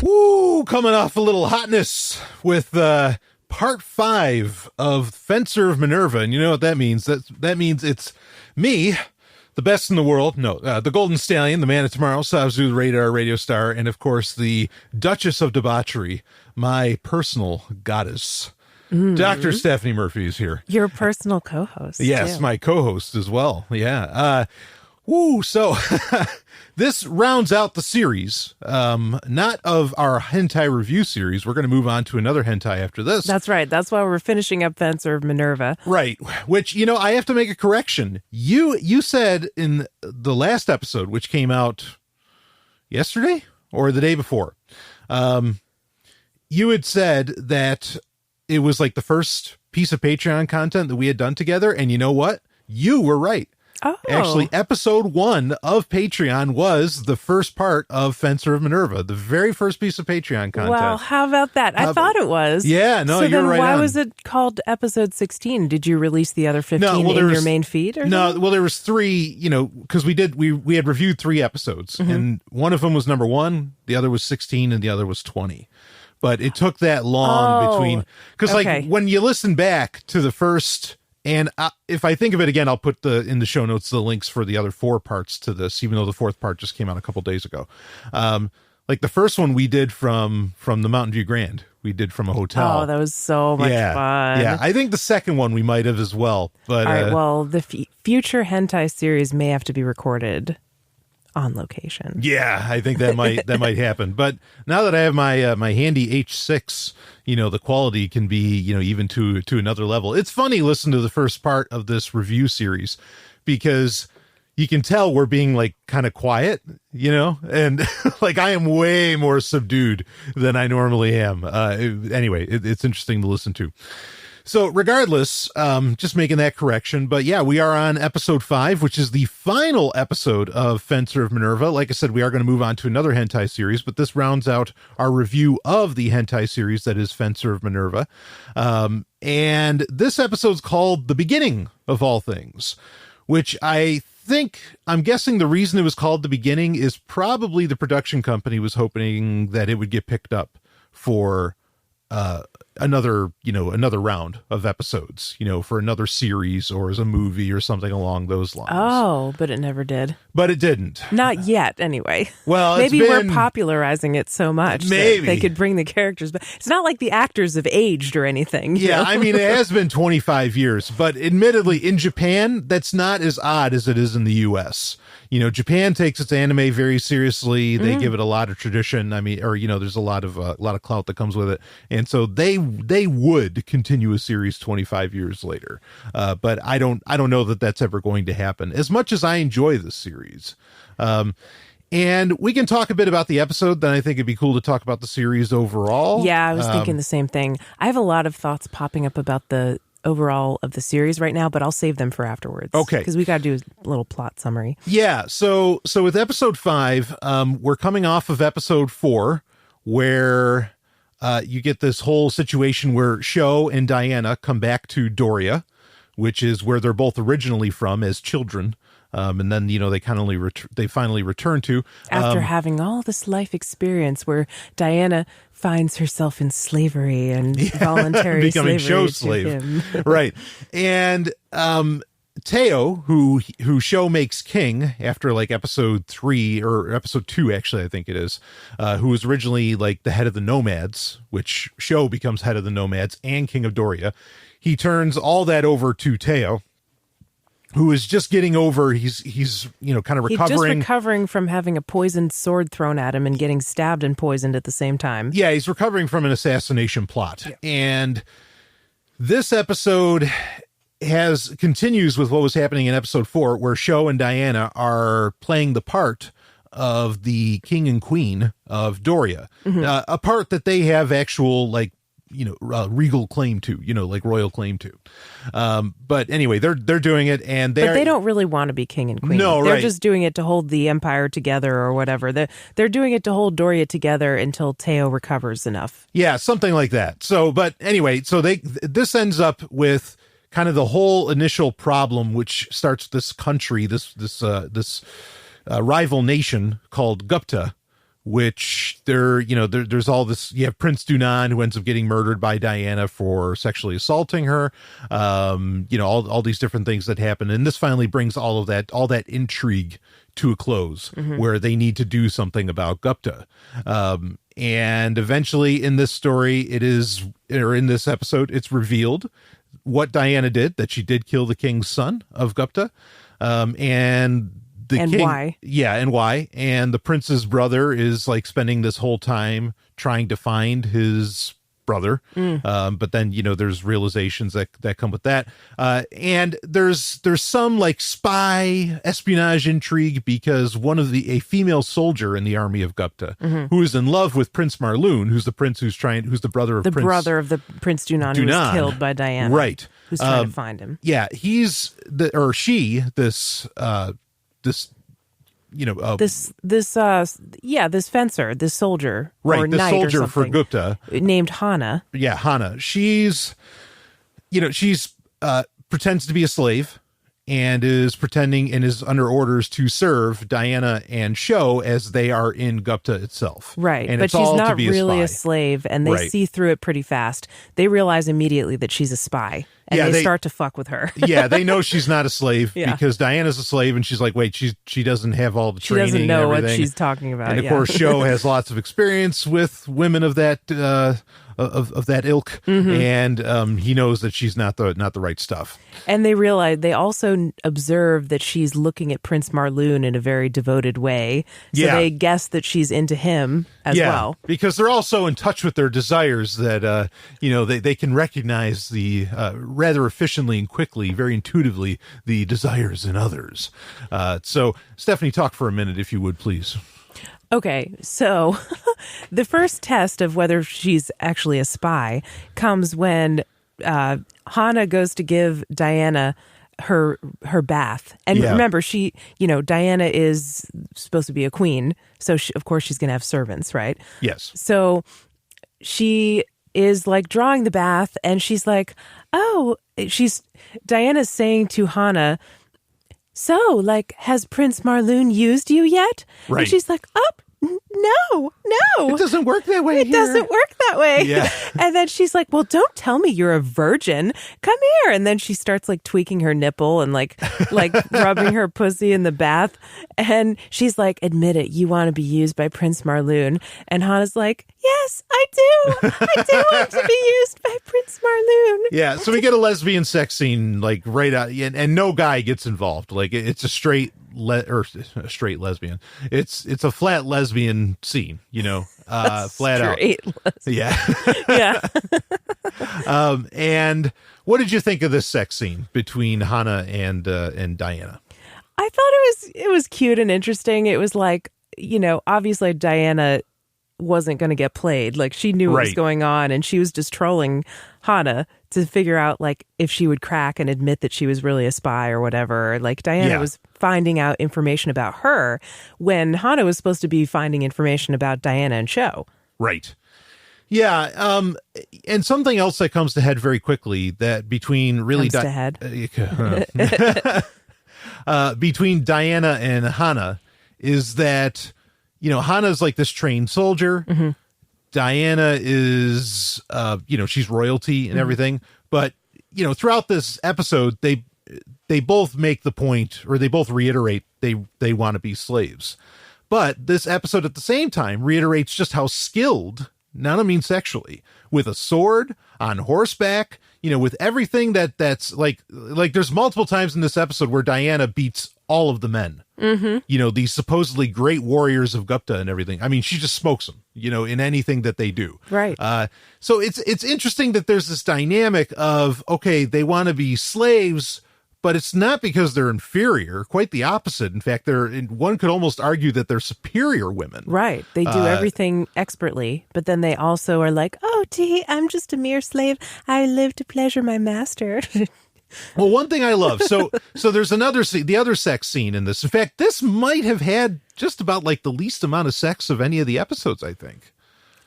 Woo! Coming off a little hotness with part 5 of Fencer of Minerva. And you know what that means? That means it's me, the best in the world. No, the Golden Stallion, the man of tomorrow, Savzu, the radar radio star, and of course the Duchess of Debauchery, my personal goddess. Dr. Stephanie Murphy is here. Your personal co-host. Yes, too. my co-host as well. Yeah. So this rounds out the series, not of our hentai review series. We're going to move on to another hentai after this. That's right. That's why we're finishing up Fencer of Minerva. Right. Which, I have to make a correction. You said in the last episode, which came out yesterday or the day before, you had said that it was like the first piece of Patreon content that we had done together. And you know what? You were right. Oh. Actually, episode 1 of Patreon was the first part of Fencer of Minerva, the very first piece of Patreon content. Well, how about that? I thought it was. Yeah, no, so you're then right. Why on. was it called episode 16? Did you release the other 15 in your main feed? Or no, something? well, there was 3, because we had reviewed 3 episodes, and one of them was number 1, the other was 16, and the other was 20. But it took that long between, because like when you listen back to the first. And if I think of it again, I'll put in the show notes the links for the other 4 parts to this, even though the 4th part just came out a couple days ago. Like the first one we did from the Mountain View Grand. We did from a hotel. Oh, that was so much fun. Yeah, I think the second one we might have as well. But all right, well, the future hentai series may have to be recorded on location. Yeah, I think that might happen. But now that I have my handy H6, the quality can be, even to another level. It's funny listening to the first part of this review series because you can tell we're being like kind of quiet, and like I am way more subdued than I normally am. Anyway, it's interesting to listen to. So regardless, just making that correction. But yeah, we are on episode 5, which is the final episode of Fencer of Minerva. Like I said, we are going to move on to another hentai series, but this rounds out our review of the hentai series that is Fencer of Minerva. And this episode's called The Beginning of All Things, which I'm guessing the reason it was called The Beginning is probably the production company was hoping that it would get picked up for another round of episodes, for another series or as a movie or something along those lines. Oh, but it never did. But it didn't. Not yet, anyway. Well, maybe we're popularizing it so much maybe that they could bring the characters back. It's not like the actors have aged or anything. Yeah, I mean, it has been 25 years, but admittedly, in Japan, that's not as odd as it is in the U.S. Japan takes its anime very seriously. They give it a lot of tradition. I mean, or there's a lot of clout that comes with it, and so they would continue a series 25 years later. But I don't know that that's ever going to happen. As much as I enjoy this series, and we can talk a bit about the episode. Then I think it'd be cool to talk about the series overall. Yeah, I was thinking the same thing. I have a lot of thoughts popping up about the overall of the series right now, but I'll save them for afterwards. Okay. Because we got to do a little plot summary. Yeah. So with episode 5, we're coming off of episode 4, where you get this whole situation where Sho and Diana come back to Doria, which is where they're both originally from as children. And then, they finally return to. After having all this life experience where Diana finds herself in slavery and voluntary becoming slavery Sho slave. him. Right. And Teo, who Sho makes king after like episode 3 or episode 2, actually, I think it is, who was originally like the head of the Nomads, which Sho becomes head of the Nomads and king of Doria. He turns all that over to Teo, who is just getting over, he's kind of recovering. He's just recovering from having a poisoned sword thrown at him and getting stabbed and poisoned at the same time. Yeah, he's recovering from an assassination plot. Yeah. And this episode continues with what was happening in episode 4, where Sho and Diana are playing the part of the king and queen of Doria, a part that they have actual regal claim to, like royal claim to. But anyway, they're doing it, and they don't really want to be king and queen. No, they're just doing it to hold the empire together or whatever. They're doing it to hold Doria together until Teo recovers enough. Yeah, something like that. So, but anyway, so this ends up with kind of the whole initial problem, which starts this country, this rival nation called Gupta, which there's all this. You have Prince Dunan, who ends up getting murdered by Diana for sexually assaulting her. All these different things that happen, and this finally brings all that intrigue to a close, where they need to do something about Gupta. And eventually in this story, in this episode, it's revealed what Diana did, that she did kill the king's son of Gupta. And king, why? Yeah, and why. And the prince's brother is like spending this whole time trying to find his brother. But then, there's realizations that come with that. And there's some like spy espionage intrigue, because a female soldier in the army of Gupta, who is in love with Prince Marloon, who's the prince who's the brother of the brother of the Prince Dunan, who was killed by Diana. Right. Who's trying to find him. Yeah. This fencer, this soldier, right? or The knight soldier or for Gupta, named Hana. Yeah, Hana. She's pretends to be a slave, and is pretending and is under orders to serve Diana and Sho as they are in Gupta itself. Right, and but she's not really a spy. slave, and they see through it pretty fast. They realize immediately that she's a spy, and they start to fuck with her. Yeah, they know she's not a slave because Diana's a slave, and she's like, wait, she doesn't have all the training. She doesn't know and everything. what she's talking about. And of course, Sho has lots of experience with women of that of that ilk, and he knows that she's not the right stuff. And they also observe that she's looking at Prince Marloon in a very devoted way. So they guess that she's into him as well. Because they're also in touch with their desires, that they can recognize the rather efficiently and quickly, very intuitively, the desires in others. So Stephanie, talk for a minute, if you would, please. Okay, so the first test of whether she's actually a spy comes when Hana goes to give Diana her bath. And remember, Diana is supposed to be a queen, so of course she's going to have servants, right? Yes. So she is like drawing the bath, and she's like, Diana's saying to Hana, so, like, has Prince Marloon used you yet? Right. And she's like, no. It doesn't work that way. It doesn't work that way. Yeah. And then she's like, well, don't tell me you're a virgin. Come here. And then she starts like tweaking her nipple and like rubbing her pussy in the bath. And she's like, admit it, you want to be used by Prince Marloon. And Hana's like, yes, I do. I do want to be used by Prince Marloon. Yeah. So we get a lesbian sex scene like right out, and no guy gets involved. Like it's a straight straight lesbian. It's a flat lesbian scene, flat out. Yeah. Yeah. And what did you think of this sex scene between Hana and Diana? I thought it was cute and interesting. It was like, obviously Diana wasn't going to get played. Like, she knew what was going on, and she was just trolling Hana to figure out like if she would crack and admit that she was really a spy or whatever. Like, Diana was finding out information about her when Hana was supposed to be finding information about Diana and Sho. Right. Yeah. And something else that comes to head very quickly, that between really between Diana and Hana is that, Hana's like this trained soldier. Mm-hmm. Diana is, she's royalty and everything. But, throughout this episode, they both make the point, or they both reiterate they want to be slaves. But this episode at the same time reiterates just how skilled, not I mean sexually, with a sword, on horseback, with everything that's like there's multiple times in this episode where Diana beats all of the men. Mm-hmm. These supposedly great warriors of Gupta and everything. I mean, she just smokes them, in anything that they do. Right. So it's interesting that there's this dynamic of, okay, they want to be slaves, but it's not because they're inferior. Quite the opposite. In fact, one could almost argue that they're superior women. Right. They do everything expertly, but then they also are like, oh, I'm just a mere slave. I live to pleasure my master. Well, one thing I love, so there's the other sex scene in this. In fact, this might have had just about like the least amount of sex of any of the episodes, I think.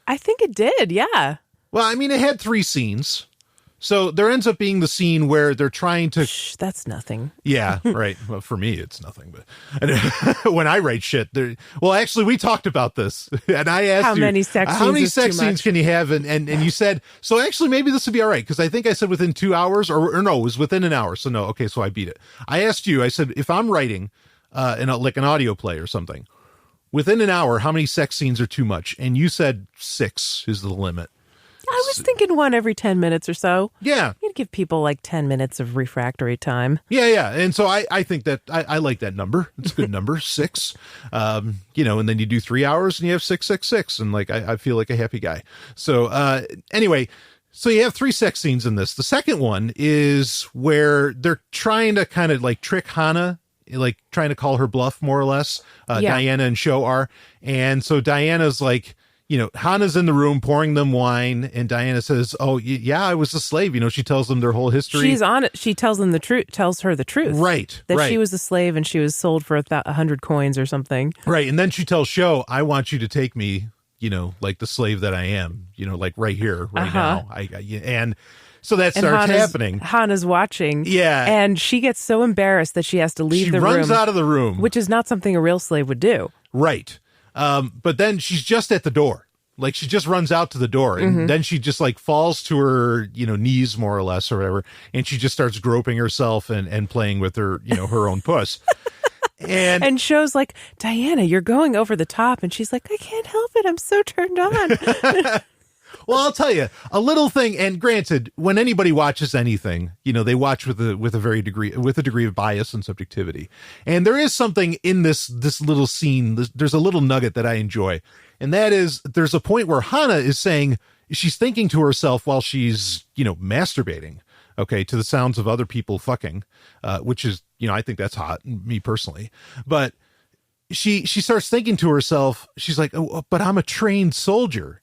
I think it did, yeah. Well, I mean, it had 3 scenes. So there ends up being the scene where they're trying to... Shh, that's nothing. Yeah, right. Well, for me, it's nothing. But when I write shit, well, actually, we talked about this, and I asked how many sex scenes can you have, and you said, so actually, maybe this would be all right, because I think I said within 2 hours, or no, it was within an hour. So no, okay, so I beat it. I asked you, I said, if I'm writing like an audio play or something, within an hour, how many sex scenes are too much? And you said 6 is the limit. I was thinking one every 10 minutes or so. Yeah. You'd give people like 10 minutes of refractory time. Yeah. And so I think that I like that number. It's a good number, 6. And then you do 3 hours and you have 666. And like, I feel like a happy guy. So anyway, so you have 3 sex scenes in this. The second one is where they're trying to kind of like trick Hana, like trying to call her bluff more or less. Diana and Sho are. And so Diana's like, Hana's in the room pouring them wine, and Diana says, "Oh, yeah, I was a slave." She tells them their whole history. She's on it. She tells them the truth. Tells her the truth, right? That she was a slave and she was sold for 100 coins or something, right? And then she tells Sho, "I want you to take me, like the slave that I am, like right here, right now." And so that starts happening. Hana's watching, and she gets so embarrassed that she has to leave the room. She runs out of the room, which is not something a real slave would do, right? But then she's just at the door. Like she just runs out to the door and then she just like falls to her, knees more or less or whatever. And she just starts groping herself and playing with her, her own puss. And Sho's like, "Diana, you're going over the top." And she's like, "I can't help it. I'm so turned on." Well, I'll tell you a little thing. And granted, when anybody watches anything, they watch with a degree of bias and subjectivity. And there is something in this little scene. There's a little nugget that I enjoy. And that is, there's a point where Hana is saying, she's thinking to herself while she's, masturbating, okay, to the sounds of other people fucking, which is, I think that's hot, me personally. But she starts thinking to herself, she's like, "Oh, but I'm a trained soldier."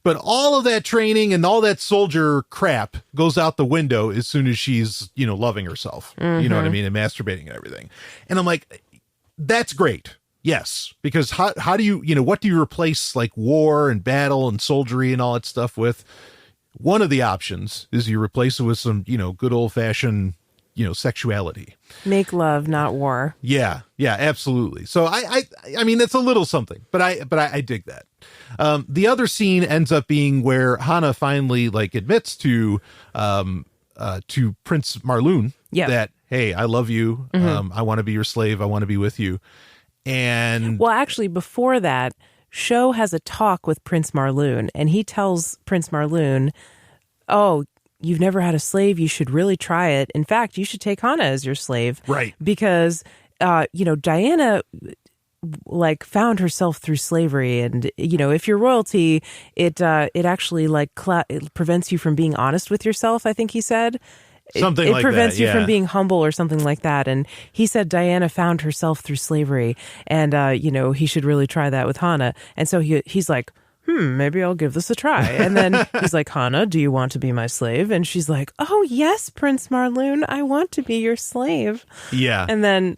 But all of that training and all that soldier crap goes out the window as soon as she's, loving herself, you know what I mean? And masturbating and everything. And I'm like, that's great. Yes. Because how do you, what do you replace like war and battle and soldiery and all that stuff with? One of the options is you replace it with some, good old fashioned, sexuality. Make love, not war. Yeah, absolutely. So I mean, it's a little something, but I dig that. The other scene ends up being where Hana finally like admits to Prince Marloon that, "Hey, I love you. I want to be your slave. I want to be with you." And well, actually, before that, Sho has a talk with Prince Marloon, and he tells Prince Marloon, "Oh, you've never had a slave. You should really try it. In fact, you should take Hana as your slave." Right. Because, Diana like found herself through slavery. And, if you're royalty, it actually like it prevents you from being honest with yourself, I think he said. Something like that. It prevents you from being humble or something like that. And he said Diana found herself through slavery. And, he should really try that with Hana. And so he's like, maybe I'll give this a try. And then he's like, "Hana, do you want to be my slave?" And she's like, "Oh, yes, Prince Marloon, I want to be your slave." Yeah. And then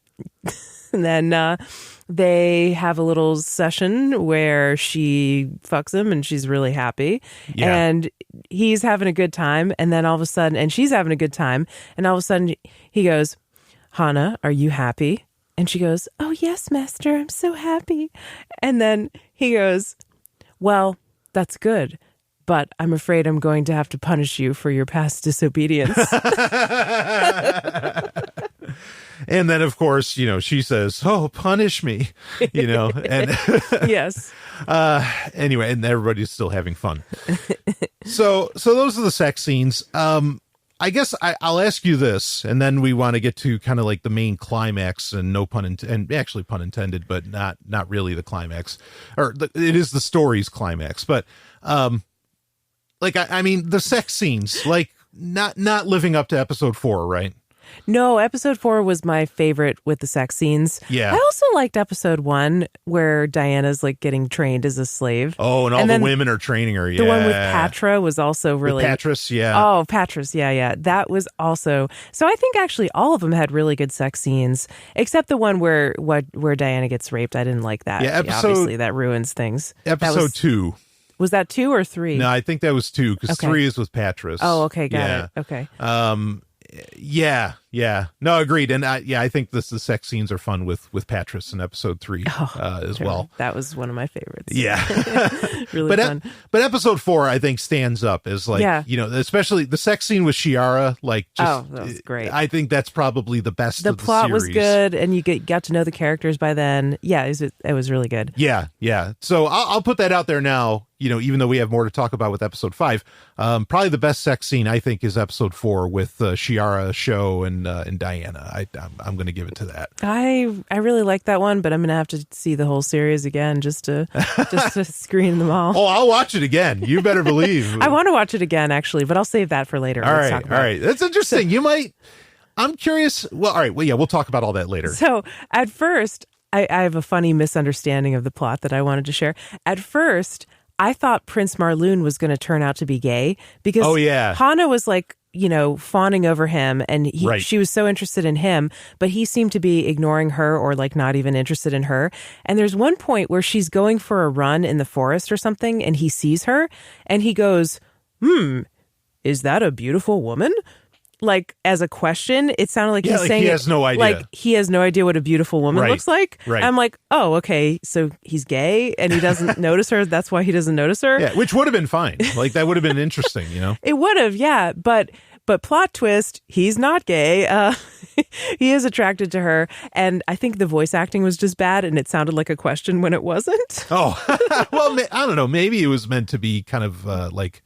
they have a little session where she fucks him and she's really happy. Yeah. And he's having a good time. And then all of a sudden, and she's having a good time. And all of a sudden he goes, "Hana, are you happy?" And she goes, "Oh, yes, master, I'm so happy." And then he goes, "Well, that's good, but I'm afraid I'm going to have to punish you for your past disobedience." And then, of course, she says, "Oh, punish me," and yes. Anyway, and everybody's still having fun. So those are the sex scenes. I guess I'll ask you this, and then we want to get to kind of like the main climax, and no pun and actually pun intended, but not really the climax, it is the story's climax. But like I mean, the sex scenes, like not living up to episode 4, right? No, episode 4 was my favorite with the sex scenes. Yeah. I also liked episode 1 where Diana's like getting trained as a slave. Oh, and all the women are training her. Yeah. The one with Patra was also really... With Patras, yeah. Oh, Patras, yeah. That was also... So I think actually all of them had really good sex scenes, except the one where Diana gets raped. I didn't like that. Yeah, obviously that ruins things. Episode 2. Was that 2 or 3? No, I think that was 2 because 3 is with Patras. Oh, okay, got it. Okay. Yeah. No, agreed. And I think the sex scenes are fun with Patras in episode 3 as well. That was one of my favorites. Yeah. Really fun. But episode 4, I think, stands up as like, you know, especially the sex scene with Shiara, like just, that was great. I think that's probably the best the of the plot series. was good, and you got to know the characters by then. Yeah, it was really good. Yeah. So I'll put that out there now. You know, even though we have more to talk about with episode 5, probably the best sex scene I think is episode 4 with Shiara, Sho, and Diana. I'm going to give it to that. I really like that one, but I'm going to have to see the whole series again just to screen them all. Oh, I'll watch it again. You better believe. I want to watch it again actually, but I'll save that for later. All right. That's interesting. You might. I'm curious. Well, all right. Well, yeah, we'll talk about all that later. So at first, I have a funny misunderstanding of the plot that I wanted to share. At first, I thought Prince Marloon was going to turn out to be gay because Hana was like, you know, fawning over him and she was so interested in him, but he seemed to be ignoring her or like not even interested in her. And there's one point where she's going for a run in the forest or something and he sees her and he goes, is that a beautiful woman? Like as a question, it sounded like he's saying he has no idea. Like he has no idea what a beautiful woman looks like. Right. I'm like, oh, okay, so he's gay and he doesn't notice her. That's why he doesn't notice her. Yeah, which would have been fine. Like that would have been interesting, you know. It would have, yeah. But plot twist, he's not gay. He is attracted to her, and I think the voice acting was just bad, and it sounded like a question when it wasn't. Oh, well, I don't know. Maybe it was meant to be kind of like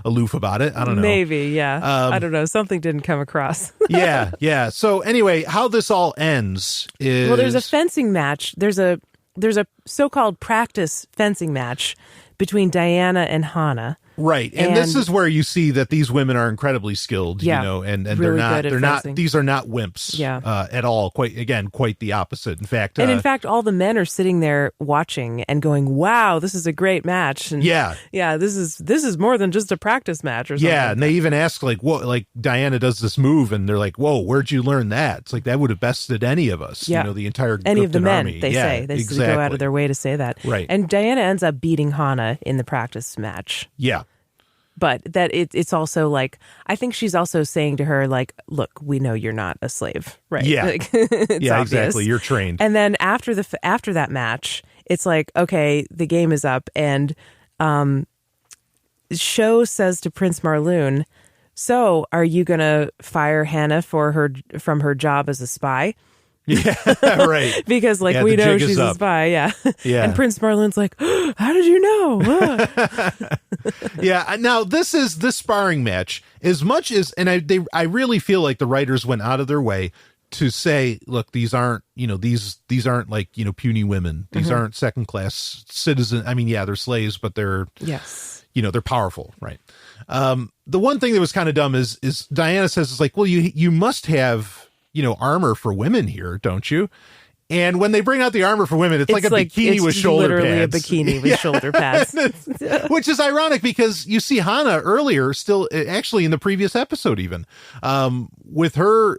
aloof about it. I don't know. Maybe, yeah. I don't know. Something didn't come across. Yeah. So anyway, how this all ends is... Well, there's a fencing match. There's a so-called practice fencing match between Diana and Hana. Right. And this is where you see that these women are incredibly skilled, you know, and really they're not these are not wimps at all. Quite the opposite. In fact, in fact, all the men are sitting there watching and going, wow, this is a great match. And this is more than just a practice match or something. Yeah. And they even ask like, what, like Diana does this move and they're like, whoa, where'd you learn that? It's like, that would have bested any of us, you know, the entire any of the men, army. They say. They go out of their way to say that. Right. And Diana ends up beating Hana in the practice match. Yeah. But that it's also like, I think she's also saying to her, like, look, we know you're not a slave, right? Yeah, like, it's obvious. Exactly. You're trained. And then after that match, it's like, okay, the game is up, and Sho says to Prince Marloon, "So, are you gonna fire Hannah from her job as a spy?" Yeah, right. Because like we know she's a spy, yeah. And Prince Marloon's like, how did you know? Yeah. Now this sparring match, as much as, and I really feel like the writers went out of their way to say, look, these aren't like, you know, puny women. These aren't second class citizens. I mean, yeah, they're slaves, but they're they're powerful, right? The one thing that was kind of dumb is Diana says, it's like, well, you must have, you know, armor for women here, don't you? And when they bring out the armor for women, it's like a bikini with shoulder pads. Literally a bikini with shoulder pads. Which is ironic because you see Hana earlier, still actually in the previous episode even, with her,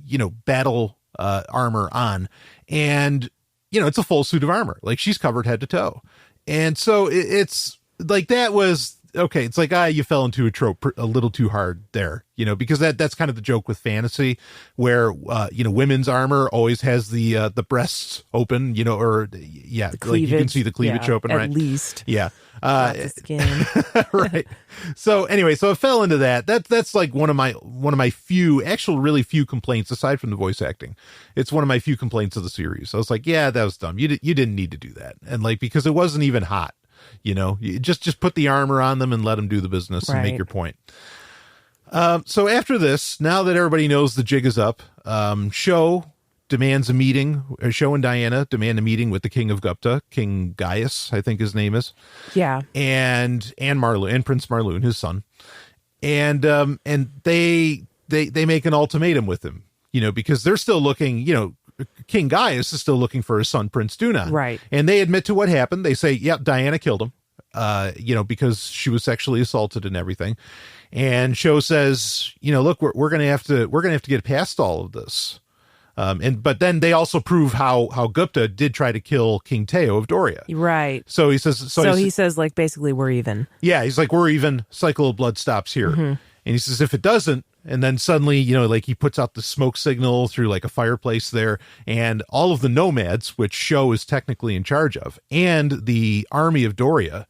you know, battle armor on. And, you know, it's a full suit of armor. Like she's covered head to toe. And so it's like that was... Okay, it's like, you fell into a trope a little too hard there, you know, because that's kind of the joke with fantasy where, you know, women's armor always has the breasts open, you know, or like you can see the cleavage open, right? At least. Yeah. Skin. Right. So anyway, so it fell into that. That's like one of my few, really few complaints aside from the voice acting. It's one of my few complaints of the series. I was like, yeah, that was dumb. You didn't need to do that. And like, because it wasn't even hot. You know, you just put the armor on them and let them do the business and make your point. So after this, now that everybody knows the jig is up, Sho demands a meeting. Sho and Diana demand a meeting with the King of Gupta, King Gaius, I think his name is. Yeah. And Marloon, and Prince Marloon, his son. And they make an ultimatum with him, you know, because they're still looking, you know, King Gaius is still looking for his son, Prince Dunan. Right. And they admit to what happened. They say, yep, Diana killed him, you know, because she was sexually assaulted and everything. And Sho says, you know, look, we're going to have to get past all of this. But then they also prove how Gupta did try to kill King Teo of Doria. Right. So he says. So he says, like, basically, we're even. Yeah, he's like, we're even. Cycle of blood stops here. And he says, if it doesn't, and then suddenly, like he puts out the smoke signal through like a fireplace there, and all of the nomads, which Sho is technically in charge of, and the army of Doria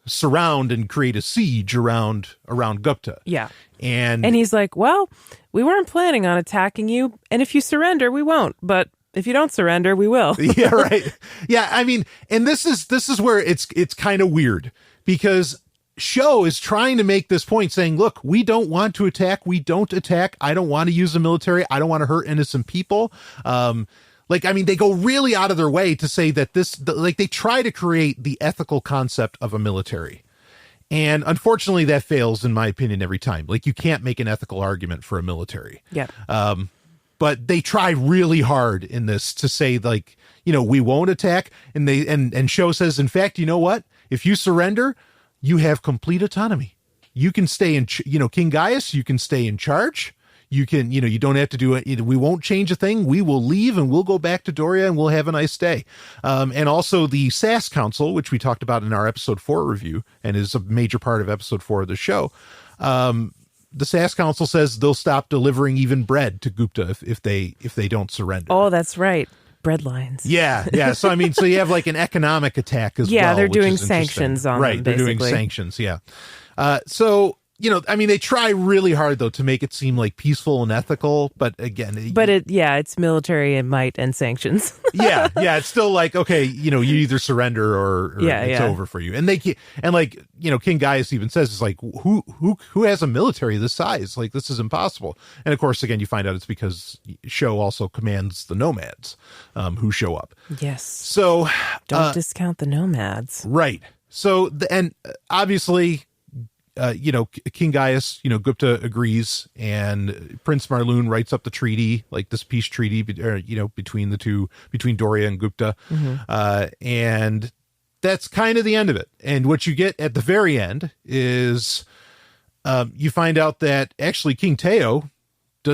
surround and create a siege around Gupta. Yeah. And he's like, well, we weren't planning on attacking you, and if you surrender, we won't. But if you don't surrender, we will. Yeah, right. Yeah, I mean, and this is where it's kind of weird, because Sho is trying to make this point saying, look, we don't want to attack. We don't attack. I don't want to use the military. I don't want to hurt innocent people. They go really out of their way to say that they try to create the ethical concept of a military. And unfortunately, that fails, in my opinion, every time. Like, you can't make an ethical argument for a military. Yeah. But they try really hard in this to say, like, we won't attack. And and Sho says, in fact, you know what? If you surrender, you have complete autonomy. You can stay in, King Gaius, you can stay in charge. You can, you don't have to do it. We won't change a thing. We will leave and we'll go back to Doria and we'll have a nice day. And also the SAS Council, which we talked about in our episode 4 review and is a major part of episode 4 of the show. The SAS Council says they'll stop delivering even bread to Gupta if they don't surrender. Oh, that's right. Bread lines. Yeah. So, I mean, so you have like an economic attack as well. Yeah, they're doing sanctions on them, right, they're basically. doing sanctions, yeah. So, they try really hard, though, to make it seem like peaceful and ethical, but again... it's military and might and sanctions. yeah, it's still like, okay, you either surrender or it's over for you. And King Gaius even says, it's like, who has a military this size? Like, this is impossible. And of course, again, you find out it's because Sho also commands the nomads who show up. Yes. So... Don't discount the nomads. Right. So, and obviously... King Gaius, Gupta agrees, and Prince Marloon writes up the treaty, like this peace treaty, between Doria and Gupta. And that's kind of the end of it. And what you get at the very end is you find out that actually King Teo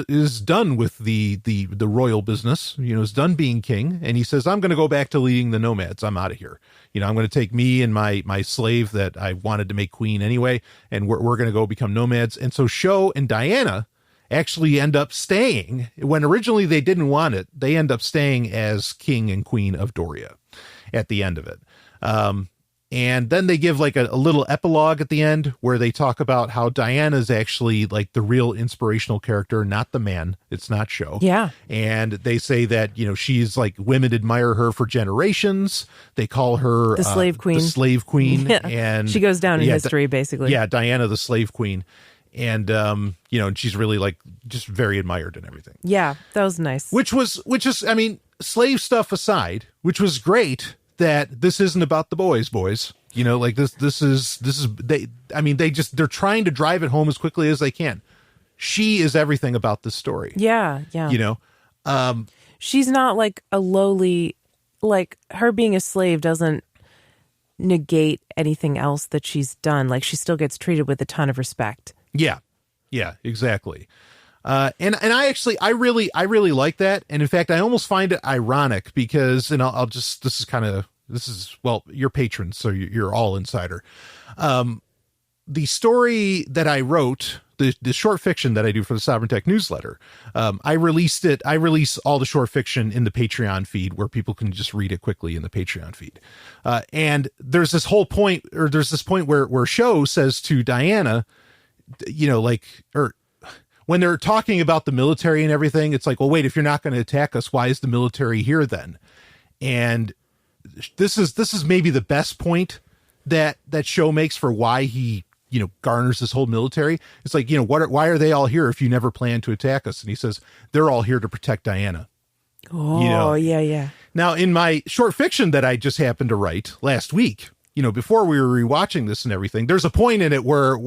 is done with the royal business, is done being king. And he says, I'm going to go back to leading the nomads. I'm out of here. I'm going to take me and my slave that I wanted to make queen anyway. And we're going to go become nomads. And so Sho and Diana actually end up staying when originally they didn't want it. They end up staying as king and queen of Doria at the end of it. And then they give like a little epilogue at the end where they talk about how Diana's actually like the real inspirational character, not the man. It's not Sho. Yeah. And they say that, she's like, women admire her for generations. They call her the slave queen. The slave queen. Yeah. And she goes down in history, basically. Yeah. Diana, the slave queen. And, and she's really like just very admired and everything. Yeah. That was nice. Which is, I mean, slave stuff aside, which was great. That this isn't about the boys, like this is they're trying to drive it home as quickly as they can. She is everything about this story. Yeah. She's not like a lowly, like her being a slave doesn't negate anything else that she's done. Like she still gets treated with a ton of respect. Yeah, exactly. And I really like that. And in fact, I almost find it ironic because, and this is you're patrons, so you're all insider. The story that I wrote, the short fiction that I do for the Sovereign Tech newsletter, I release all the short fiction in the Patreon feed where people can just read it quickly in the Patreon feed. And there's this point where Sho says to Diana, when they're talking about the military and everything, it's like, well, wait, if you're not going to attack us, why is the military here then? And this is maybe the best point that Sho makes for why he, garners this whole military. It's like, why are they all here if you never plan to attack us? And he says, they're all here to protect Diana. Oh, yeah. Now, in my short fiction that I just happened to write last week, before we were rewatching this and everything, there's a point in it where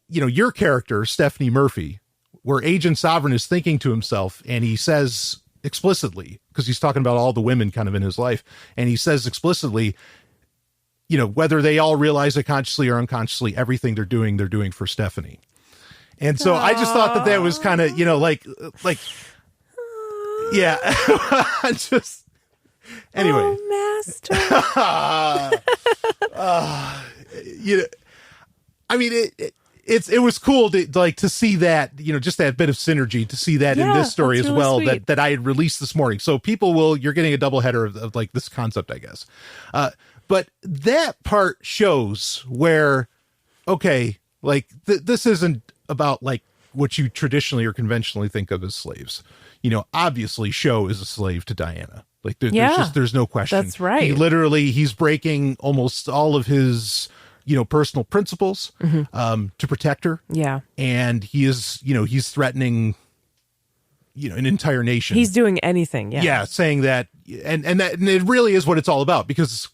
your character, Stephanie Murphy, where Agent Sovereign is thinking to himself, and he says explicitly, because he's talking about all the women kind of in his life, and he says explicitly, whether they all realize it consciously or unconsciously, everything they're doing for Stephanie. And so I just thought that was kind of, like, yeah. Just anyway. Oh, master. I mean, it was cool to see that, just that bit of synergy, to see that in this story as really well, sweet. that I had released this morning. So you're getting a double header of like this concept, I guess. But that part shows where, okay, like this isn't about like what you traditionally or conventionally think of as slaves. Obviously Sho is a slave to Diana. Like there's no question. That's right. He's breaking almost all of his, personal principles, to protect her. Yeah. And he is, he's threatening, an entire nation. He's doing anything. Yeah. Yeah. Saying that, and it really is what it's all about, because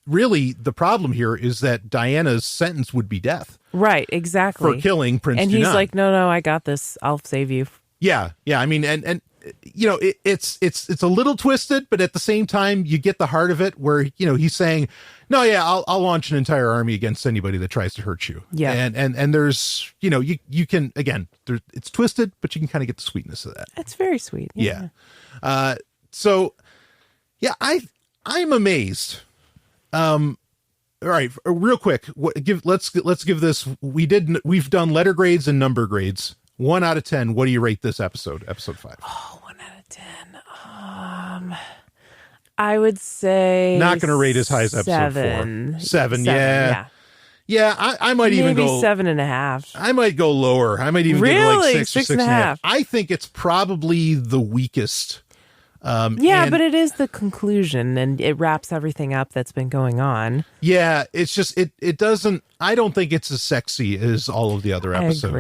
really the problem here is that Diana's sentence would be death. Right. Exactly. For killing Prince And Dunan. he's like, no, I got this. I'll save you. Yeah. Yeah. I mean, and it's a little twisted, but at the same time, you get the heart of it where, he's saying, no, yeah, I'll launch an entire army against anybody that tries to hurt you. Yeah. And there's, you can, again, it's twisted, but you can kind of get the sweetness of that. It's very sweet. Yeah. So yeah, I'm amazed. All right, real quick, let's give this, we've done letter grades and number grades. 1 out of 10. What do you rate this episode 5? Oh, 1 out of 10. I would say not going to rate as high as episode 4. 7, yeah. Yeah, I might maybe even go 7.5. I might go lower. I might even give it like 6 or 6.5. I think it's probably the weakest. But it is the conclusion, and it wraps everything up that's been going on. Yeah, it's just it doesn't. I don't think it's as sexy as all of the other episodes.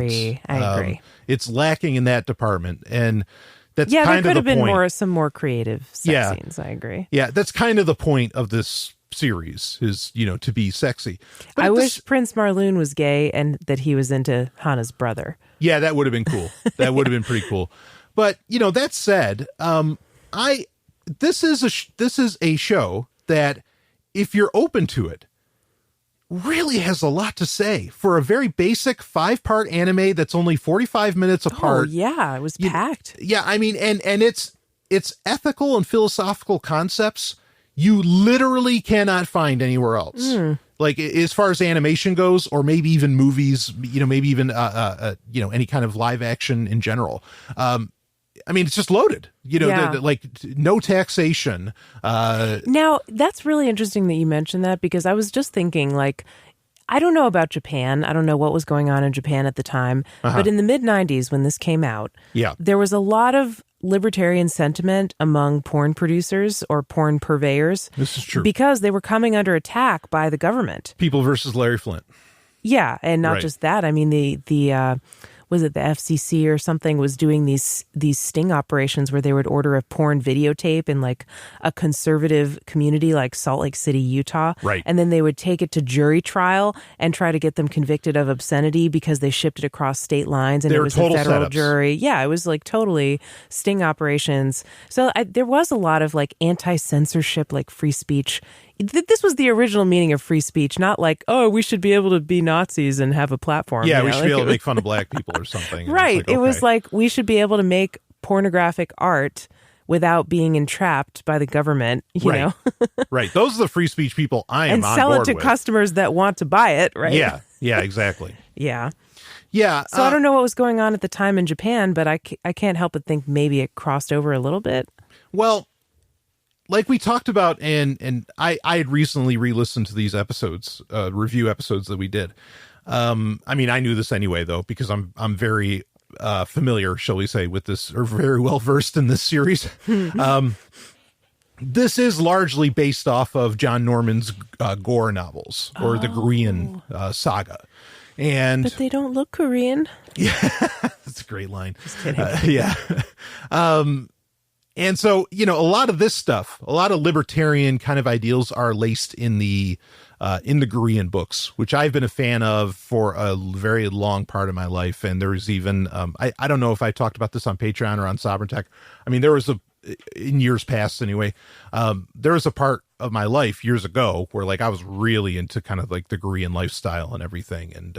I agree. It's lacking in that department, and that's kind of the point. there could have been some more creative sex scenes. I agree. Yeah, that's kind of the point of this series is to be sexy. But I wish Prince Marloon was gay and that he was into Hana's brother. Yeah, that would have been cool. That would have been pretty cool. But that said, this is a show that, if you're open to it, really has a lot to say for a very basic 5-part anime that's only 45 minutes apart. Oh yeah, it was packed. Yeah, I mean, and it's ethical and philosophical concepts you literally cannot find anywhere else. Like as far as animation goes, or maybe even movies, maybe even any kind of live action in general. I mean, it's just loaded, like no taxation. Now, that's really interesting that you mentioned that, because I was just thinking, like, I don't know about Japan. I don't know what was going on in Japan at the time. But in the mid-90s, when this came out, there was a lot of libertarian sentiment among porn producers or porn purveyors. This is true. Because they were coming under attack by the government. People versus Larry Flint. Yeah, and not just that. I mean, the was it the FCC or something was doing these sting operations where they would order a porn videotape in like a conservative community like Salt Lake City, Utah. Right. And then they would take it to jury trial and try to get them convicted of obscenity because they shipped it across state lines and it was a federal jury. Yeah, it was like totally sting operations. So there was a lot of like anti-censorship, like free speech. This was the original meaning of free speech, not like, oh, we should be able to be Nazis and have a platform. Yeah, we should be able to make fun of black people or something. Right. It was like, we should be able to make pornographic art without being entrapped by the government, you know? Right. Those are the free speech people I am on board with. And sell it to customers that want to buy it, right? Yeah. Yeah, exactly. Yeah. Yeah. So I don't know what was going on at the time in Japan, but I can't help but think maybe it crossed over a little bit. Well, like we talked about, and I had recently re-listened to these episodes, review episodes that we did. I mean, I knew this anyway, though, because I'm very familiar, shall we say, with this, or very well versed in this series. This is largely based off of John Norman's Gore novels, or the Korean saga. But they don't look Korean. Yeah, that's a great line. Just kidding. Yeah. And so, a lot of this stuff, a lot of libertarian kind of ideals are laced in the Korean books, which I've been a fan of for a very long part of my life. And there was even, I don't know if I talked about this on Patreon or on Sovereign Tech. I mean, there was in years past anyway, there was a part of my life years ago where like I was really into kind of like the Korean lifestyle and everything. And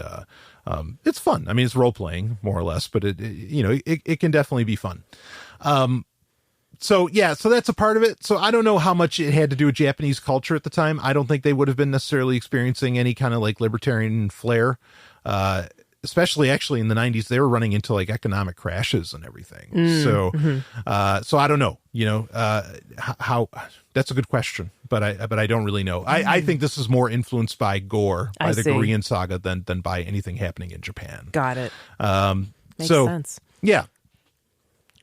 it's fun. I mean, it's role playing more or less, but it can definitely be fun. So that's a part of it. So I don't know how much it had to do with Japanese culture at the time. I don't think they would have been necessarily experiencing any kind of like libertarian flair. Especially actually in the 90s, they were running into like economic crashes and everything. So I don't know, how that's a good question, but I don't really know. I think this is more influenced by gore, by the Korean saga than by anything happening in Japan. Got it. Makes sense. Yeah.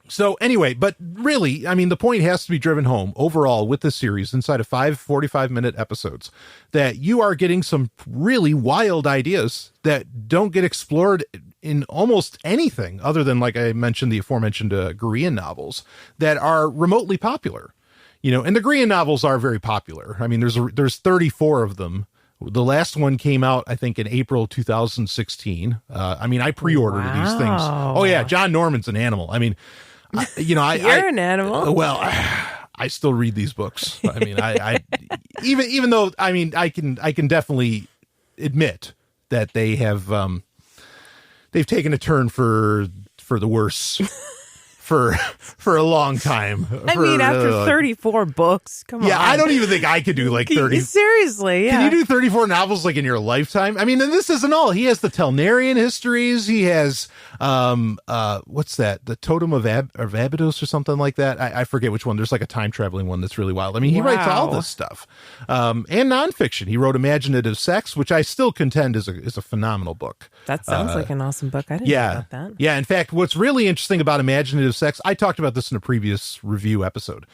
So anyway, but really, I mean, the point has to be driven home overall with this series inside of 5 45-minute episodes that you are getting some really wild ideas that don't get explored in almost anything other than, like I mentioned, the aforementioned Korean novels that are remotely popular, and the Korean novels are very popular. I mean, there's 34 of them. The last one came out, I think, in April 2016. I mean, I pre-ordered these things. Oh yeah. John Norman's an animal. I mean, you're an animal. Well, I still read these books. I mean, I even though, I mean, I can definitely admit that they have, they've taken a turn for the worse for a long time. I mean, after 34 books, come on. Yeah, I don't even think I could do like 30. Seriously, yeah. Can you do 34 novels like in your lifetime? I mean, and this isn't all. He has the Telnarian histories. He has, what's that? The Totem of Abydos or something like that. I forget which one. There's like a time traveling one that's really wild. I mean, he writes all this stuff. And nonfiction. He wrote Imaginative Sex, which I still contend is a phenomenal book. That sounds like an awesome book. I didn't know about that. Yeah. In fact, what's really interesting about Imaginative Sex, I talked about this in a previous review episode,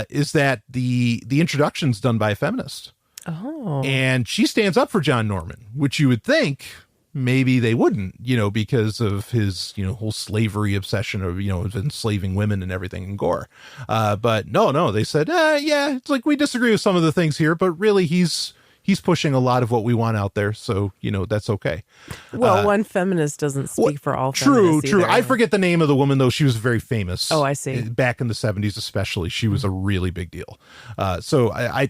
is that the introduction's done by a feminist. Oh. And she stands up for John Norman, which you would think maybe they wouldn't, because of his, whole slavery obsession of, of enslaving women and everything in gore. But no, they said, yeah, it's like we disagree with some of the things here, but really he's pushing a lot of what we want out there. So, that's okay. Well, one feminist doesn't speak for all feminists. True. Either. I forget the name of the woman, though. She was very famous. Oh, I see. Back in the 70s, especially. She was a really big deal. So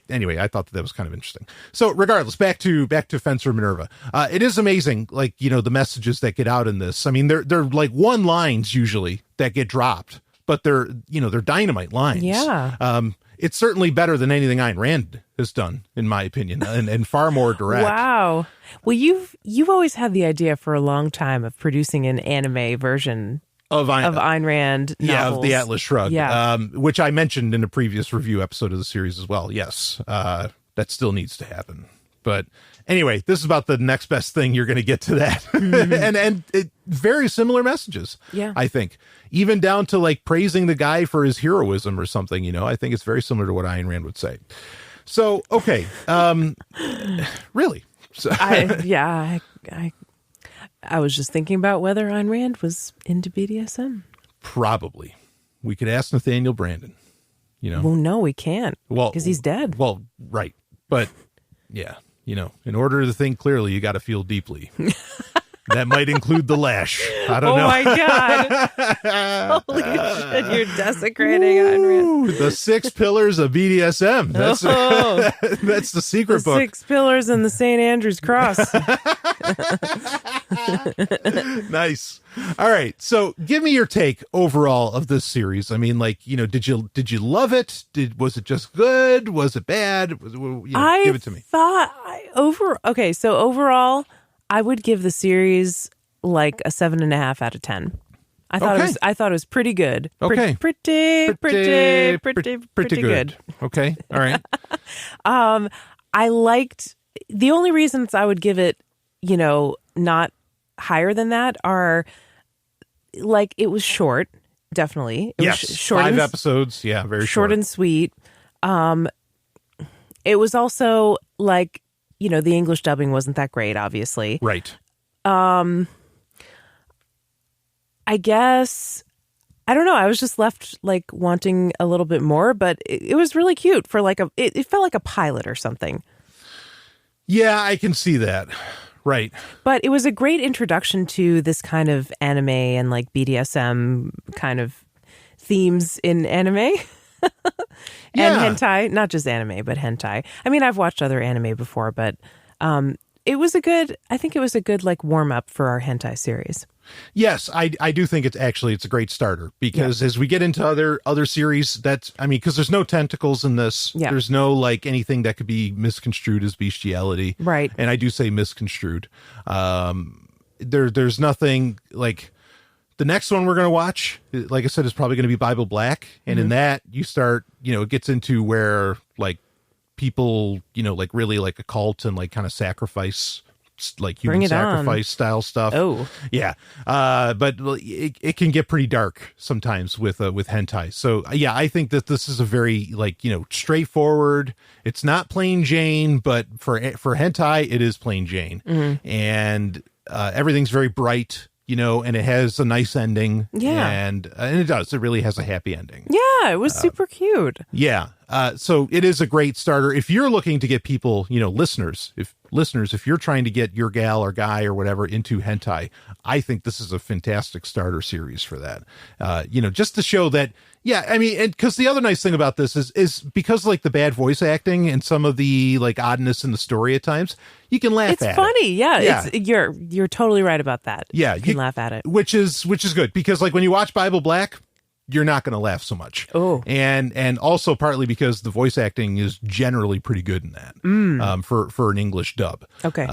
anyway, I thought that was kind of interesting. So regardless, back to Fencer Minerva. It is amazing, like, the messages that get out in this. I mean, they're like one lines usually that get dropped, but they're dynamite lines. Yeah. It's certainly better than anything Ayn Rand has done, in my opinion, and far more direct. Wow. Well, you've always had the idea for a long time of producing an anime version of Ayn Rand novels. Yeah, of the Atlas Shrugged, yeah. Which I mentioned in a previous review episode of the series as well. Yes, that still needs to happen. But anyway, this is about the next best thing you're going to get to that. Mm-hmm. and very similar messages, yeah. I think. Even down to like praising the guy for his heroism or something, I think it's very similar to what Ayn Rand would say. So, okay. Really? So. I was just thinking about whether Ayn Rand was into BDSM. Probably. We could ask Nathaniel Brandon, Well, no, we can't. Well, because he's dead. Well, right. But yeah, in order to think clearly, you got to feel deeply. That might include the lash. I don't know. Oh my God. Holy shit, you're desecrating Ayn Rand. The 6 pillars of BDSM. That's the secret book. 6 pillars and the St. Andrew's cross. Nice. All right. So give me your take overall of this series. I mean, like, did you love it? Was it just good? Was it bad? Give it to me. So overall, I would give the series like a 7.5 out of 10. I thought it was pretty good. Okay. Pretty good. Okay. All right. I liked the only reasons I would give it, not higher than that are like it was short, definitely. It was short 5 episodes. Yeah, very short and sweet. It was also like, the English dubbing wasn't that great, obviously. Right. I guess, I don't know. I was just left like wanting a little bit more, but it was really cute for like it felt like a pilot or something. Yeah, I can see that. Right. But it was a great introduction to this kind of anime and like BDSM kind of themes in anime. And hentai, not just anime, but hentai. I mean, I've watched other anime before, but it was I think it was a good like warm up for our hentai series. Yes, I do think it's a great starter because as we get into other series, because there's no tentacles in this. Yeah. There's no like anything that could be misconstrued as bestiality. Right. And I do say misconstrued. There's nothing like the next one we're going to watch, like I said, is probably going to be Bible Black. And in that you start, it gets into where like people, like really like a cult and like kind of sacrifice, like human sacrifice style stuff. Oh yeah. But it can get pretty dark sometimes with hentai. So yeah, I think that this is a very like, straightforward. It's not plain Jane, but for hentai, it is plain Jane. And everything's very bright, and it has a nice ending. Yeah. And it does. It really has a happy ending. Yeah, it was super cute. Yeah. So it is a great starter. If you're looking to get people, listeners, if you're trying to get your gal or guy or whatever into hentai, I think this is a fantastic starter series for that. Just to show that, yeah, I mean, and because the other nice thing about this is because like the bad voice acting and some of the like oddness in the story at times, you can laugh at it. It's funny. Yeah. You're totally right about that. Yeah. You can laugh at it. Which is good because like when you watch Bible Black, you're not going to laugh so much. Oh, and also partly because the voice acting is generally pretty good in that for an English dub. Okay.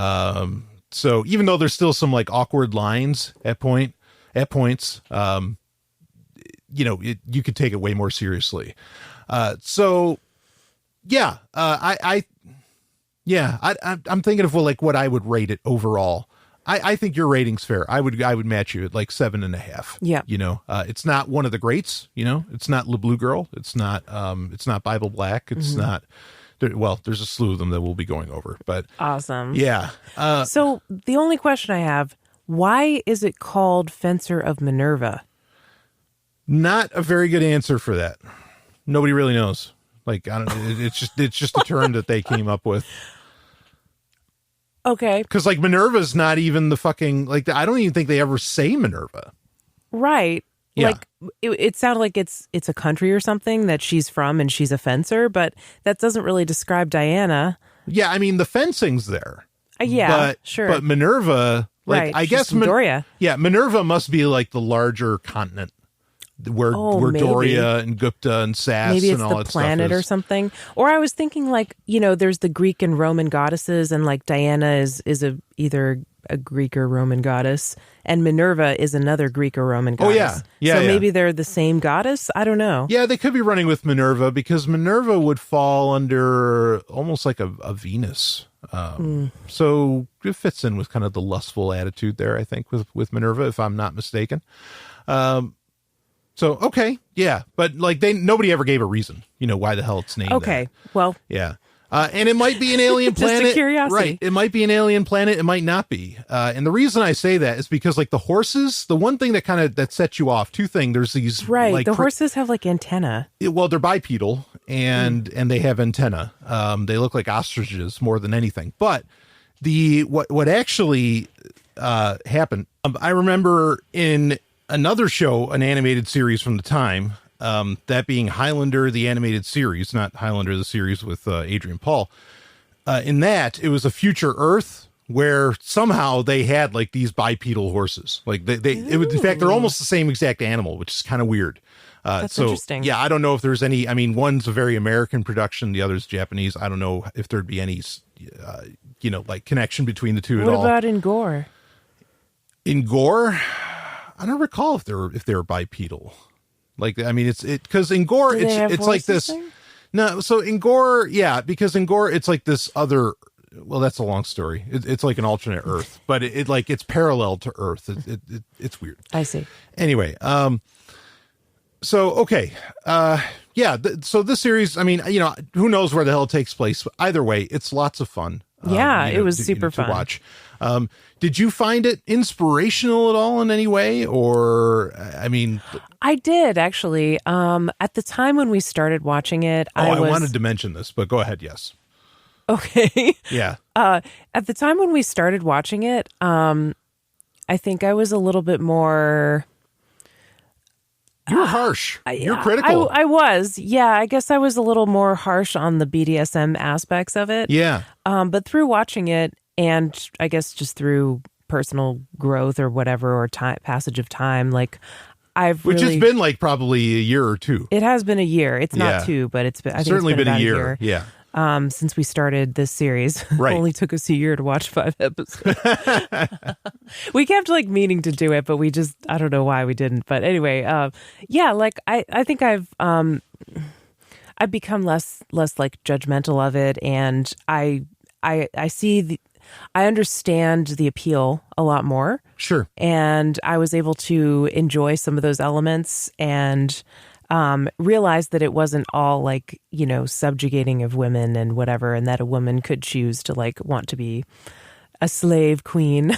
So even though there's still some like awkward lines at points, you could take it way more seriously. So yeah, I'm thinking of what I would rate it overall. I think your rating's fair. I would match you at like 7.5. Yeah. It's not one of the greats, it's not Le Blue Girl. It's not Bible Black. It's not, there's a slew of them that we'll be going over, but awesome. Yeah. So the only question I have, why is it called Fencer of Minerva? Not a very good answer for that. Nobody really knows. Like, I don't know. It's just a term that they came up with. Okay. Because like Minerva's not even the fucking like I don't even think they ever say Minerva. Right. Yeah. Like it sounded like it's a country or something that she's from and she's a fencer, but that doesn't really describe Diana. Yeah, I mean the fencing's there. Yeah, sure. But Minerva, like right. I guess Doria. Minerva must be like the larger continent. Where Doria and Gupta and Sass maybe it's and all the that planet stuff or something. Or I was thinking like, there's the Greek and Roman goddesses and like Diana is either a Greek or Roman goddess and Minerva is another Greek or Roman goddess. Oh yeah. So maybe they're the same goddess? I don't know. Yeah, they could be running with Minerva because Minerva would fall under almost like a Venus. So it fits in with kind of the lustful attitude there, I think, with Minerva, if I'm not mistaken. So, okay, yeah, but like nobody ever gave a reason, why the hell it's named okay, that. Well. Yeah. And it might be an alien planet. Just a curiosity. Right. It might be an alien planet. It might not be. And the reason I say that is because like the horses, the one thing that sets you off, two things, there's these. Right. Like, the horses have like antenna. Well, they're bipedal and they have antenna. They look like ostriches more than anything. But what actually happened, I remember in another show, an animated series from the time, that being Highlander, the animated series, not Highlander, the series with Adrian Paul. In that, it was a future Earth where somehow they had like these bipedal horses. Like in fact, they're almost the same exact animal, which is kind of weird. That's interesting. Yeah, I don't know if there's any, I mean, one's a very American production, the other's Japanese. I don't know if there'd be any, like connection between the two at all. What about in Gore? In Gore? I don't recall if they were bipedal. Like, I mean, because in Gore, it's like this. There? No, so in Gore, yeah, because in Gore, it's like this other. Well, that's a long story. It's like an alternate Earth, but it's parallel to Earth. It's weird. I see. Anyway, so okay, yeah. So this series, I mean, who knows where the hell it takes place? But either way, it's lots of fun. Yeah, it was super fun to watch. Did you find it inspirational at all in any way? Or, I mean... I did, actually. At the time when we started watching it, I wanted to mention this, but go ahead, yes. Okay. Yeah. At the time when we started watching it, I think I was a little bit more... You were harsh. You're critical. I was. Yeah, I guess I was a little more harsh on the BDSM aspects of it. Yeah. But through watching it, and I guess just through personal growth or whatever, or passage of time, like which has been like probably a year or two. It has been a year. It's not two, but it's been, I think certainly it's been a about year. Yeah. Since we started this series. Right. Only took us a year to watch 5 episodes. We kept like meaning to do it, but I don't know why we didn't. But anyway, like I think I've become less like judgmental of it, and I see I understand the appeal a lot more. Sure. And I was able to enjoy some of those elements and realized that it wasn't all like, subjugating of women and whatever, and that a woman could choose to like want to be a slave queen.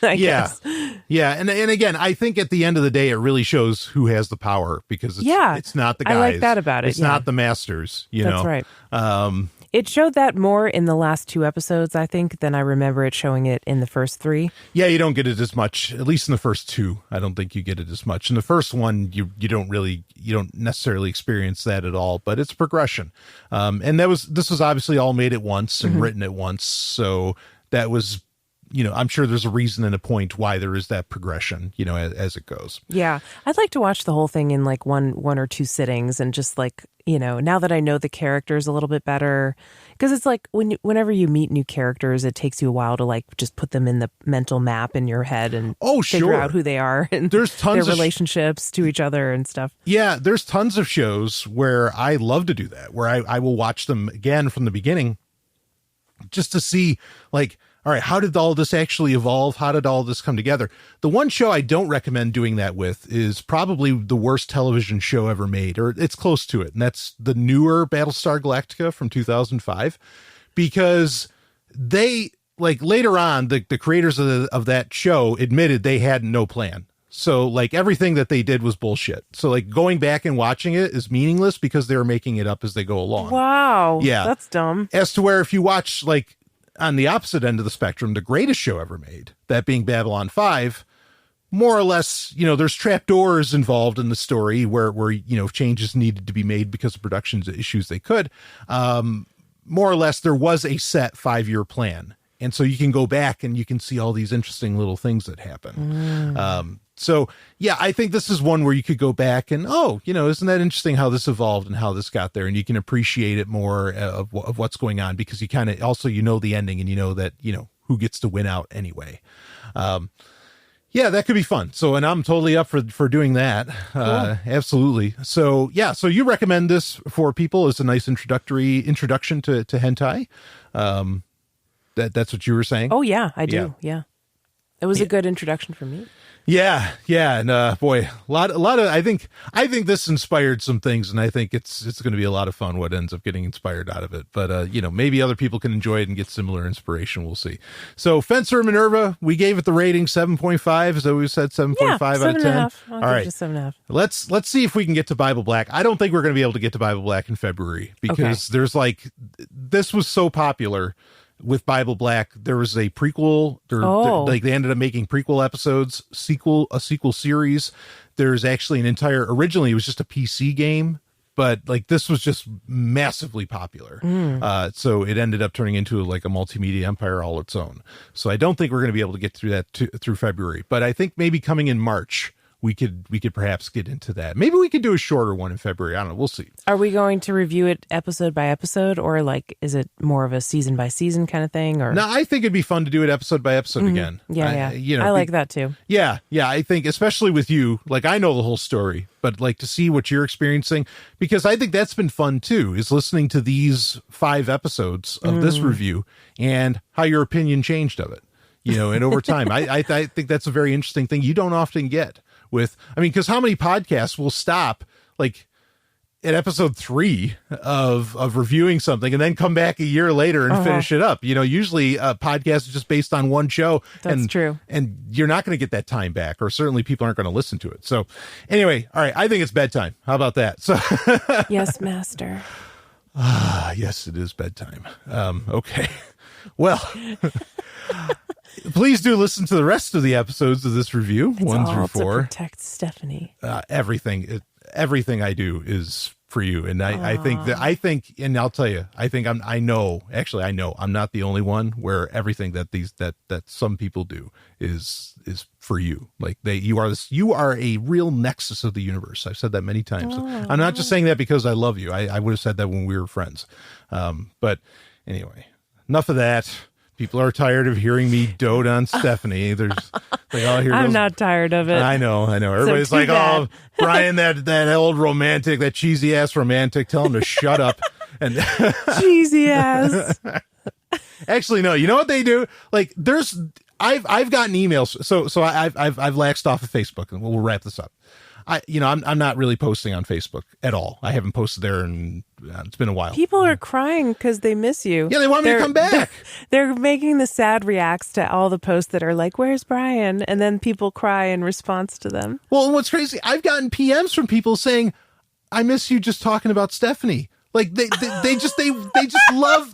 I guess. Yeah. And again, I think at the end of the day, it really shows who has the power, because it's not the guys. I like that about it. It's not the masters, That's right. It showed that more in the last 2 episodes, I think, than I remember it showing it in the first 3. Yeah, you don't get it as much, at least in the first 2. I don't think you get it as much. In the first one, you don't necessarily experience that at all, but it's progression. And this was obviously all made at once and written at once. So that was, I'm sure there's a reason and a point why there is that progression, as it goes. Yeah. I'd like to watch the whole thing in like one or 2 sittings, and just like, now that I know the characters a little bit better, because it's like whenever you meet new characters, it takes you a while to like just put them in the mental map in your head and figure out who they are and there's tons their relationships to each other and stuff. Yeah, there's tons of shows where I love to do that, where I will watch them again from the beginning just to see like, all right, how did all this actually evolve? How did all this come together? The one show I don't recommend doing that with is probably the worst television show ever made, or it's close to it. And that's the newer Battlestar Galactica from 2005, because they, like, later on, the creators of that show admitted they had no plan. So like everything that they did was bullshit. So like going back and watching it is meaningless because they were making it up as they go along. Wow. Yeah. That's dumb. As to where if you watch like, on the opposite end of the spectrum, the greatest show ever made, that being Babylon 5, more or less, there's trapdoors involved in the story where changes needed to be made because of production issues they could. More or less, there was a set 5-year plan. And so you can go back and you can see all these interesting little things that happen. So, yeah, I think this is one where you could go back and, isn't that interesting how this evolved and how this got there? And you can appreciate it more of what's going on, because you kind of also, the ending, and that, who gets to win out anyway. Yeah, that could be fun. So, and I'm totally up for doing that. Cool. Absolutely. So, yeah, so you recommend this for people as a nice introduction to hentai. That's what you were saying? Oh, yeah, I do. Yeah. It was a good introduction for me. Yeah. And boy, a lot of, I think this inspired some things, and I think it's going to be a lot of fun what ends up getting inspired out of it. But, maybe other people can enjoy it and get similar inspiration. We'll see. So Fencer and Minerva, we gave it the rating 7.5. As we said, 7.5 out of 10. All right. 7.5. Let's see if we can get to Bible Black. I don't think we're going to be able to get to Bible Black in February, because there's like, this was so popular. With Bible Black, there was a prequel. They ended up making prequel episodes, a sequel series. There's actually originally it was just a PC game, but like this was just massively popular. So it ended up turning into like a multimedia empire all its own. So I don't think we're going to be able to get through that through February, but I think maybe coming in March, we could perhaps get into that. Maybe we could do a shorter one in February. I don't know. We'll see. Are we going to review it episode by episode, or like, is it more of a season by season kind of thing? Or no, I think it'd be fun to do it episode by episode again. Yeah. I like that too. Yeah. I think especially with you, like I know the whole story, but like to see what you're experiencing, because I think that's been fun too, is listening to these 5 episodes of this review and how your opinion changed of it, and over time. I think that's a very interesting thing you don't often get. Because how many podcasts will stop like at episode 3 of reviewing something and then come back a year later and finish it up? Usually a podcast is just based on one show. That's true. And you're not going to get that time back, or certainly people aren't going to listen to it. So anyway, all right. I think it's bedtime. How about that? So yes, master. Yes, it is bedtime. Okay. Well, please do listen to the rest of the episodes of this review, it's 1 through 4. To protect Stephanie. Everything. everything I do is for you. And I think, and I'll tell you, I know I'm not the only one where everything that some people do is for you. Like you are a real nexus of the universe. I've said that many times. So I'm not just saying that because I love you. I would have said that when we were friends. But anyway, enough of that. People are tired of hearing me dote on Stephanie. I'm not tired of it. I know. Everybody's like, bad. Oh, Brian, that old romantic, that cheesy ass romantic. Tell him to shut up. And cheesy ass. Actually, no. You know what they do? Like, I've gotten emails. So I've laxed off of Facebook, and we'll wrap this up. I'm not really posting on Facebook at all. I haven't posted there and it's been a while. People are crying because they miss you. Yeah, they want me to come back. They're making the sad reacts to all the posts that are like, "Where's Brian?" And then people cry in response to them. Well, what's crazy, I've gotten PMs from people saying, "I miss you just talking about Stephanie." Like they just love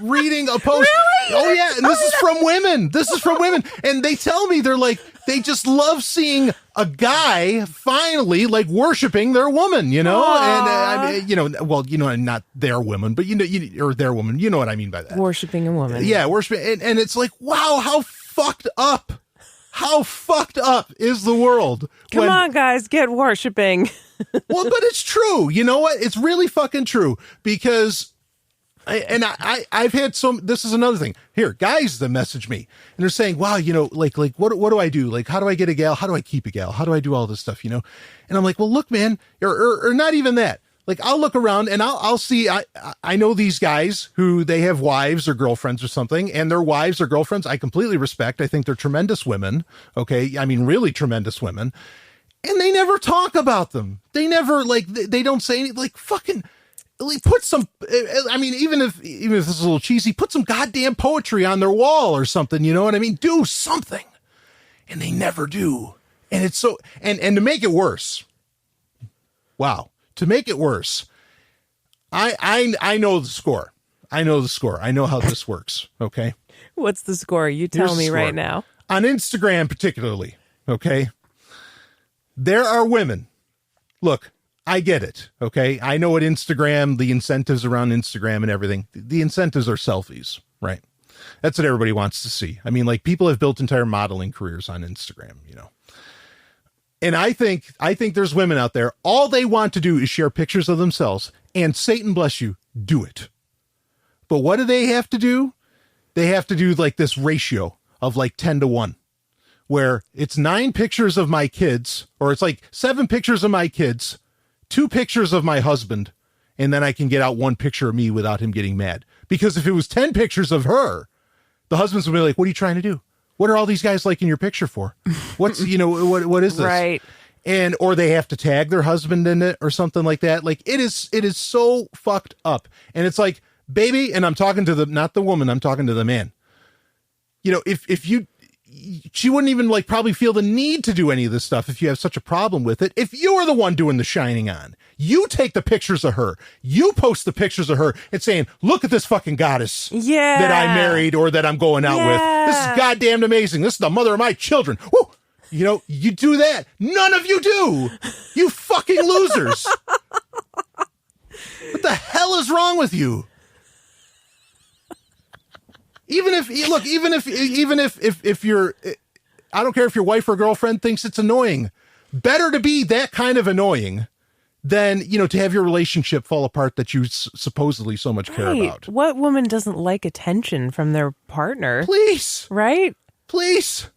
reading a post. Really? Oh yeah, and this is from women. And they tell me they're like they just love seeing a guy finally like worshiping their woman, you know? Aww. And not their woman, but or their woman, you know what I mean by that. Worshiping a woman. Yeah, worshiping and it's like, wow, how fucked up. How fucked up is the world? Come on, guys, get worshiping. Well, but it's true. You know what? It's really fucking true because I've had this is another thing. Here, guys that message me and they're saying, wow, like what do I do? Like, how do I get a gal? How do I keep a gal? How do I do all this stuff? And I'm like, well, look, man, or not even that. Like, I'll look around and I'll see, I know these guys who they have wives or girlfriends or something, and their wives or girlfriends, I completely respect. I think they're tremendous women. Okay. I mean, really tremendous women. And they never talk about them. They never they don't say anything, like fucking, like put some, I mean, even if this is a little cheesy, put some goddamn poetry on their wall or something. You know what I mean? Do something. And they never do. And it's so, and to make it worse. Wow. To make it worse, I know the score. I know the score. I know how this works. Okay. What's the score? You tell me right now. On Instagram, particularly. Okay. There are women. Look, I get it. Okay. I know what Instagram, the incentives around Instagram and everything. The incentives are selfies, right? That's what everybody wants to see. I mean, like people have built entire modeling careers on Instagram, And I think there's women out there, all they want to do is share pictures of themselves, and Satan bless you, do it. But what do they have to do? They have to do like this ratio of like 10-1, where it's 9 pictures of my kids, or it's like 7 pictures of my kids, 2 pictures of my husband, and then I can get out 1 picture of me without him getting mad. Because if it was 10 pictures of her, the husbands would be like, what are you trying to do? What are all these guys liking your picture for? What's, what is this? Right. And, or they have to tag their husband in it or something like that. Like it is so fucked up. And it's like, baby, and I'm talking to not the woman, I'm talking to the man. She wouldn't even like probably feel the need to do any of this stuff if you have such a problem with it. If you are the one doing the shining on, you take the pictures of her, you post the pictures of her and saying, look at this fucking goddess that I married or that I'm going out with. This is goddamn amazing. This is the mother of my children. Woo! You do that. None of you do. You fucking losers. What the hell is wrong with you? Even if you're, I don't care if your wife or girlfriend thinks it's annoying. Better to be that kind of annoying than, to have your relationship fall apart that you supposedly so much care about. What woman doesn't like attention from their partner? Please. Right? Please.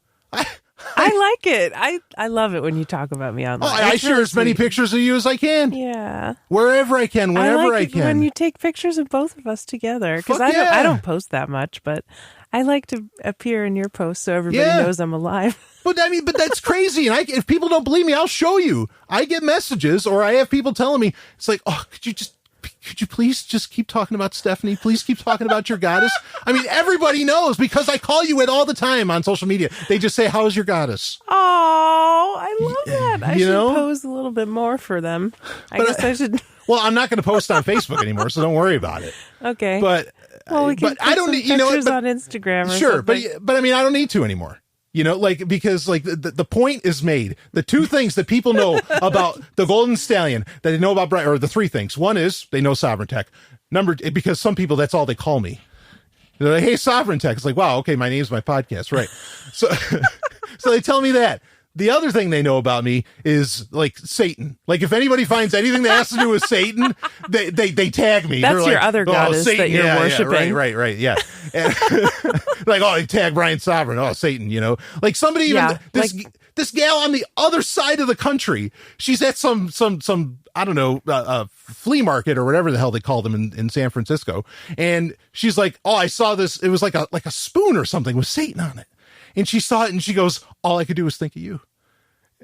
I like it. I love it when you talk about me online. I share as many pictures of you as I can. Yeah. Wherever I can, whenever I can. When you take pictures of both of us together. Because I don't post that much, but I like to appear in your posts so everybody knows I'm alive. But that's crazy. And if people don't believe me, I'll show you. I get messages or I have people telling me, it's like, oh, could you please just keep talking about Stephanie? Please keep talking about your goddess. I mean, everybody knows because I call you it all the time on social media. They just say, how's your goddess? Oh, I love that. I should pose a little bit more for them. I guess I should. Well, I'm not going to post on Facebook anymore, so don't worry about it. Okay. But we can put I don't some need, pictures on Instagram or sure, something. but I mean, I don't need to anymore. You know, like, because like the point is made. The two things that people know about the Golden Stallion that they know about Brian, or the three things. One is they know Sovereign Tech. Because some people, that's all they call me. They're like, hey, Sovereign Tech. It's like, wow, okay, my name's my podcast, right? So, so they tell me that. The other thing they know about me is like Satan. Like if anybody finds anything that has to do with Satan, they tag me. That's They're your like, other goddess that you're worshiping. Right. Yeah. And, like, oh, they tag Brian Sovereign. Oh, Satan, you know, like somebody, even this gal on the other side of the country, she's at some, I don't know, flea market or whatever the hell they call them in San Francisco. And she's like, oh, I saw this. It was like a spoon or something with Satan on it. And she saw it and she goes, all I could do was think of you.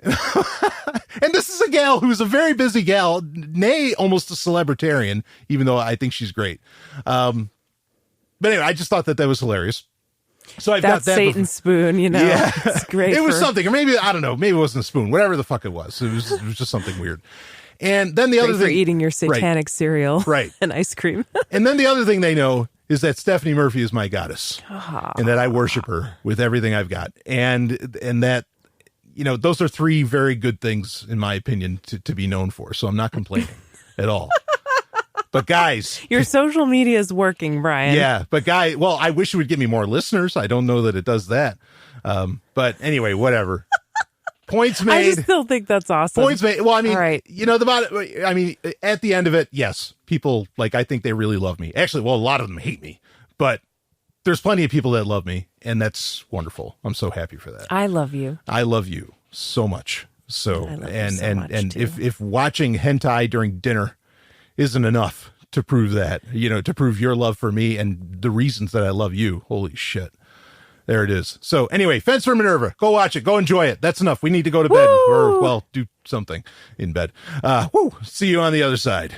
And this is a gal who's a very busy gal, nay, almost a celebritarian, even though I think she's great. But anyway, I just thought that was hilarious. So I've got that Satan's spoon, you know. Yeah. It's great. It was something, or maybe, I don't know, maybe it wasn't a spoon, whatever the fuck it was. It was just something weird. And then the other thing, for eating your satanic cereal, and ice cream. And then the other thing they know is that Stephanie Murphy is my goddess, and that I worship her with everything I've got, and that, you know, those are three very good things in my opinion to be known for. So I'm not complaining at all. But guys, your social media is working, Brian. Yeah, but well, I wish it would get me more listeners. I don't know that it does that. But anyway, whatever. Points made. I just still think that's awesome. Points made. Well, I mean, right. You know, I mean, at the end of it, yes, people, like, I think they really love me. Actually, well, a lot of them hate me, but there's plenty of people that love me, and that's wonderful. I'm so happy for that. I love you. I love you so much. So, and if watching hentai during dinner isn't enough to prove that, you know, to prove your love for me and the reasons that I love you, holy shit. There it is. So anyway, Fence for Minerva. Go watch it. Go enjoy it. That's enough. We need to go to bed. Or, well, do something in bed. See you on the other side.